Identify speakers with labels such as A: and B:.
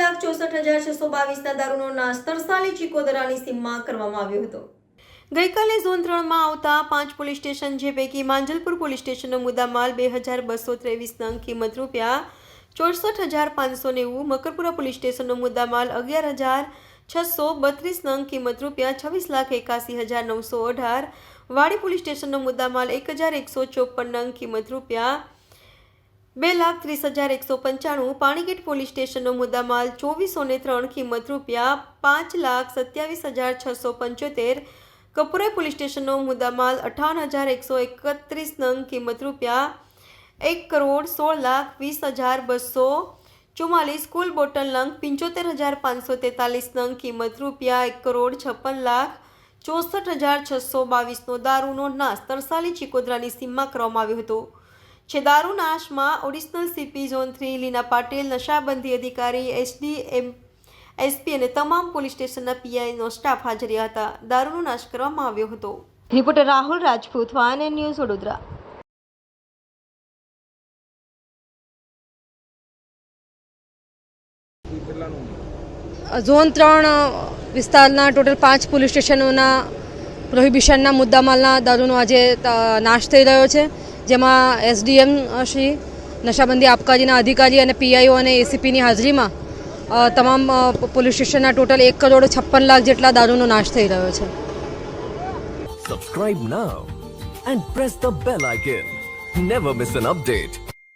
A: 5,64,622ના દારૂનો નાશ તરસાલી ચીકોદરાની સીમમાં કરવામાં આવ્યો હતો। ગઈકાલે ઝોન 3માં આવતા 5 પોલીસ સ્ટેશન જે પૈકી માંજલપુર પોલીસ સ્ટેશનનો મુદ્દામાલ 2,223 નંગ કિંમત ₹64,590, મકરપુરા પોલીસ સ્ટેશનનો મુદ્દામાલ 11,632 નંગ કિંમત ₹26,81,918, વાડી પોલીસ સ્ટેશનનો મુદ્દામાલ 1,154 નંગ કિંમત ₹2,30,195, પાણીગેટ પોલીસ સ્ટેશનનો મુદ્દામાલ 2,403 કિંમત ₹5,27,675, કપુરા પોલીસ સ્ટેશનનો મુદ્દામાલ 58,131 નંગ કિંમત ₹1,16,20,244, કુલ બોટલ નંગ 75,543 નંગ કિંમત ₹1,56,64,622નો દારૂનો નાશ તરસાલી ચીકોદરાની સીમમાં કરવામાં આવ્યો હતો। જે દારૂ નાશમાં ઓડિશનલ સીપી ઝોન 3 લીના પાટીલ, નશાબંધી અધિકારી એસપી અને તમામ પોલીસ સ્ટેશનના પીઆઈનો સ્ટાફ હાજર રહ્યા હતા। દારૂનો નાશ કરવામાં આવ્યો હતો। Reporter Rahul Rajput, van news, Vadodara.
B: Zone 3 વિસ્તારના ટોટલ 5 પોલીસ સ્ટેશનોના પ્રોહિબિશનના મુદ્દામાલના દારૂનો આજે નાશ થઈ રહ્યો છે, જેમાં એસડીએમ શ્રી, નશાબંધી આબકારીના અધિકારી અને પીઆઈઓ અને એસીપીની હાજરીમાં તમામ પોલીસ સ્ટેશનના ટોટલ 1,56,00,000 જેટલા દારૂનો નાશ થઈ રહ્યો છે।
C: Subscribe now and press the bell icon. Never miss an update.